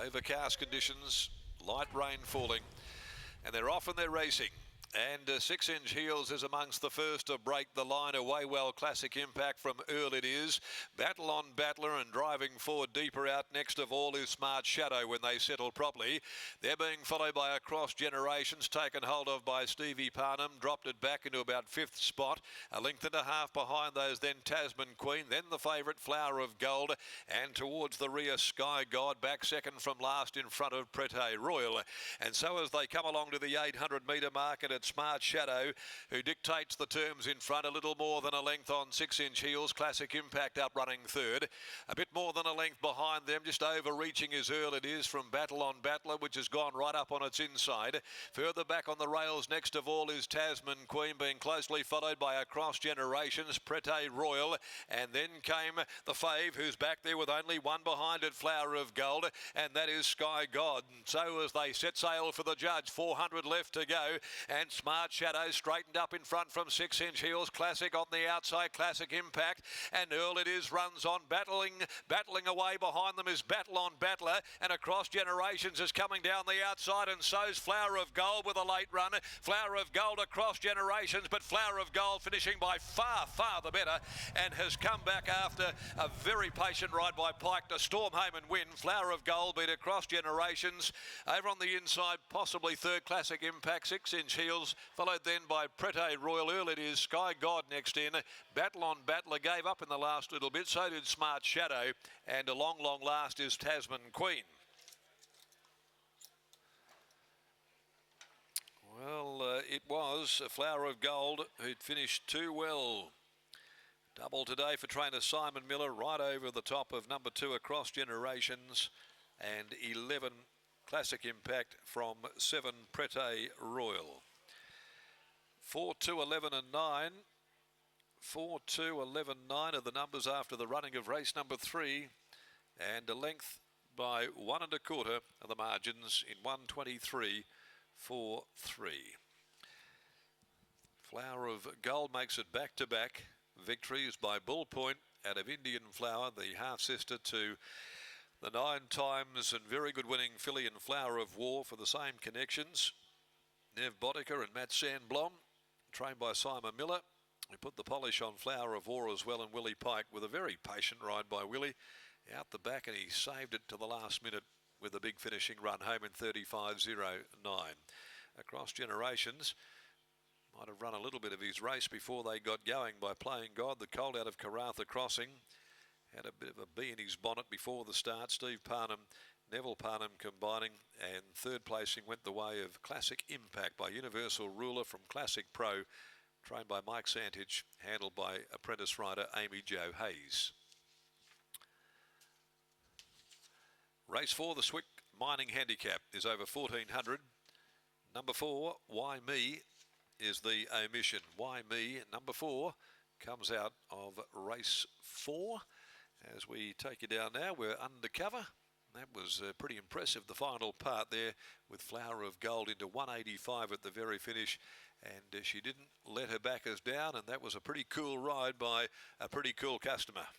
Overcast conditions, light rain falling, and they're off and they're racing. And 6 Inch Heels is amongst the first to break the line. Away well, Classic Impact from Earl it is. Battle on Battler, and driving forward deeper out next of all is Smart Shadow when they settle properly. They're being followed by Across Generations, taken hold of by Stevie Parnham, dropped it back into about 5th spot. A length and a half behind those, then Tasman Queen, then the favourite Flower of Gold, and towards the rear Sky God, back second from last in front of Prete Royal. And so as they come along to the 800 metre mark, and it's Smart Shadow who dictates the terms in front, a little more than a length on 6 Inch Heels. Classic Impact up running third, a bit more than a length behind them, just overreaching is Earl it is from Battle on Battler, which has gone right up on its inside. Further back on the rails next of all is Tasman Queen, being closely followed by Across Generations, Prete Royal, and then came the fave, who's back there with only one behind it, Flower of Gold, and that is Sky God. And so as they set sail for the judge, 400 left to go, and Smart Shadow straightened up in front from 6 Inch Heels. Classic on the outside, Classic Impact, and Earl it is runs on, battling away behind them is Battle on Battler, and Across Generations is coming down the outside, and so's Flower of Gold with a late run. Flower of Gold, Across Generations, but Flower of Gold finishing by far the better, and has come back after a very patient ride by Pike to storm home and win. Flower of Gold beat Across Generations. Over on the inside, possibly third, Classic Impact, 6 Inch Heels, followed then by Prete Royal. Earl it is, Sky God next in. Battle on Battler gave up in the last little bit, so did Smart Shadow, and a long last is Tasman Queen. Well, it was a Flower of Gold who'd finished too well. Double today for trainer Simon Miller, right over the top of number 2 Across Generations, and 11 Classic Impact from 7 Prete Royal. 4, 2, 11 and 9. 4, 2, 11, 9 are the numbers after the running of race number 3, and a length by 1 1/4 are the margins in 1:23.43. Flower of Gold makes it back-to-back victories by Bull Point out of Indian Flower, the half-sister to the 9 times and very good winning filly and Flower of War for the same connections. Nev Boddicker and Matt Sandblom, trained by Simon Miller. We put the polish on Flower of War as well, and Willie Pike with a very patient ride by Willie out the back, and he saved it to the last minute with a big finishing run home in 35.09. Across Generations might have run a little bit of his race before they got going by Playing God. The colt out of Karatha Crossing had a bit of a bee in his bonnet before the start. Steve Parnham, Neville Parnham combining, and third placing went the way of Classic Impact by Universal Ruler from Classic Pro, trained by Mike Santich, handled by apprentice rider Amy Jo Hayes. Race 4, the Swick Mining Handicap, is over 1400. Number 4, Why Me, is the omission. Why Me, number 4, comes out of race 4. As we take you down now, we're undercover. That was pretty impressive, the final part there, with Flower of Gold into 185 at the very finish, and she didn't let her backers down, and that was a pretty cool ride by a pretty cool customer.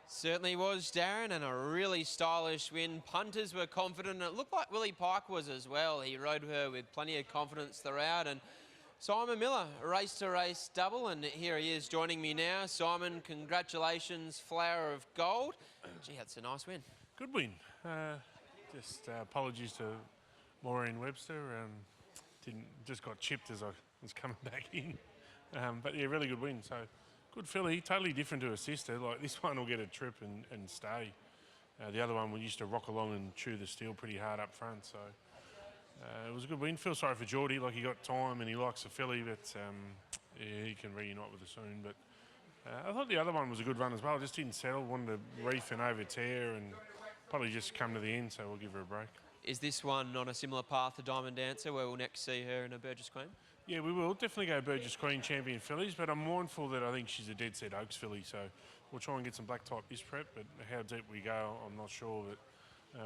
Certainly was, Darren, and a really stylish win. Punters were confident, and it looked like Willie Pike was as well. He rode her with plenty of confidence throughout, and Simon Miller, race-to-race double, and here he is joining me now. Simon, congratulations, Flower of Gold. Gee, that's a nice win. Good win. Just apologies to Maureen Webster. Just got chipped as I was coming back in. But yeah, really good win. So good filly, totally different to her sister. Like this one will get a trip and stay. The other one we used to rock along and chew the steel pretty hard up front. So it was a good win. Feel sorry for Geordie, like he got time and he likes the filly, but yeah, he can reunite with her soon. But I thought the other one was a good run as well. Just didn't settle, wanted to reef and over tear, and probably just come to the end, so we'll give her a break. Is this one on a similar path to Diamond Dancer, where we'll next see her in a Burgess Queen? Yeah, we will definitely go Burgess Queen champion fillies, but I'm mindful that I think she's a dead set Oaks filly, so we'll try and get some black type this prep, but how deep we go, I'm not sure. But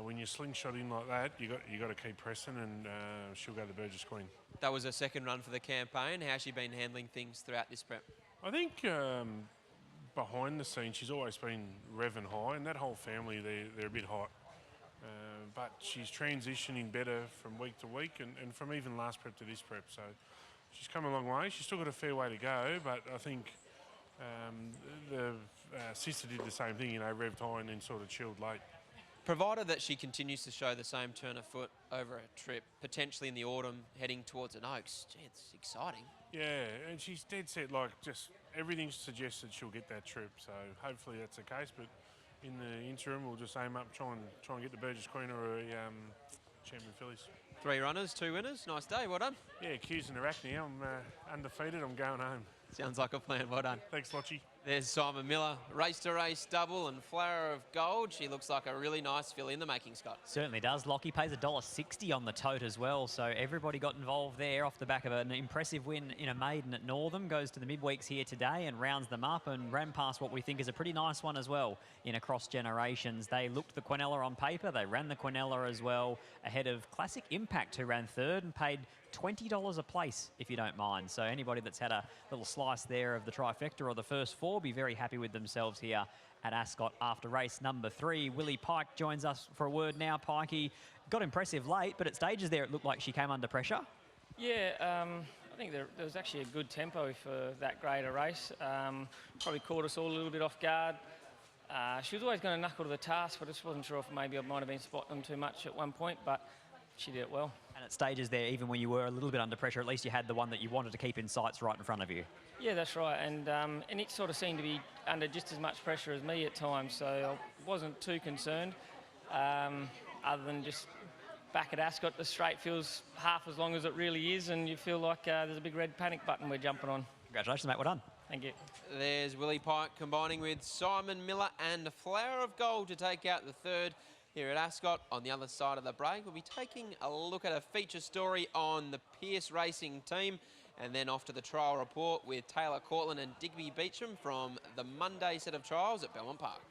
when you slingshot in like that, you got to keep pressing, and she'll go to Burgess Queen. That was her second run for the campaign. How's she been handling things throughout this prep? I think behind the scenes, she's always been revving high, and that whole family, they're a bit hot. But she's transitioning better from week to week and from even last prep to this prep. So she's come a long way. She's still got a fair way to go, but I think the sister did the same thing, revved high and then sort of chilled late. Provided that she continues to show the same turn of foot over a trip, potentially in the autumn, heading towards an Oaks. Gee, it's exciting. Yeah, and she's dead set, just everything suggests that she'll get that trip. So hopefully that's the case, but in the interim, we'll just aim up, try and get the Burgess Queen or a champion fillies. 3 runners, 2 winners. Nice day, well done. Yeah, Q's in Arachne. I'm undefeated. I'm going home. Sounds like a plan, well done. Thanks, Lochy. There's Simon Miller, race-to-race double and Flower of Gold. She looks like a really nice filly in the making, Scott. Certainly does. Lockie pays $1.60 on the tote as well, so everybody got involved there off the back of an impressive win in a maiden at Northam. Goes to the midweeks here today and rounds them up and ran past what we think is a pretty nice one as well in Across Generations. They looked the Quinella on paper. They ran the Quinella as well ahead of Classic Impact, who ran third and paid $20 a place, if you don't mind. So anybody that's had a little slice there of the trifecta or the first 4 be very happy with themselves here at Ascot after race number 3. Willie Pike joins us for a word now. Pikey got impressive late, but at stages there it looked like she came under pressure. Yeah, I think there was actually a good tempo for that grade of race. Probably caught us all a little bit off guard. She was always going to knuckle to the task, but I just wasn't sure if maybe I might have been spotting them too much at one point, but she did it well. And at stages there, even when you were a little bit under pressure, at least you had the one that you wanted to keep in sights right in front of you. Yeah, that's right, and it sort of seemed to be under just as much pressure as me at times, so I wasn't too concerned, other than just back at Ascot, the straight feels half as long as it really is, and you feel like there's a big red panic button we're jumping on. Congratulations, mate. Well done. Thank you. There's Willie Pike combining with Simon Miller and Flower of Gold to take out the third here at Ascot. On the other side of the break, we'll be taking a look at a feature story on the Pierce Racing team and then off to the trial report with Taylor Cortland and Digby Beecham from the Monday set of trials at Belmont Park.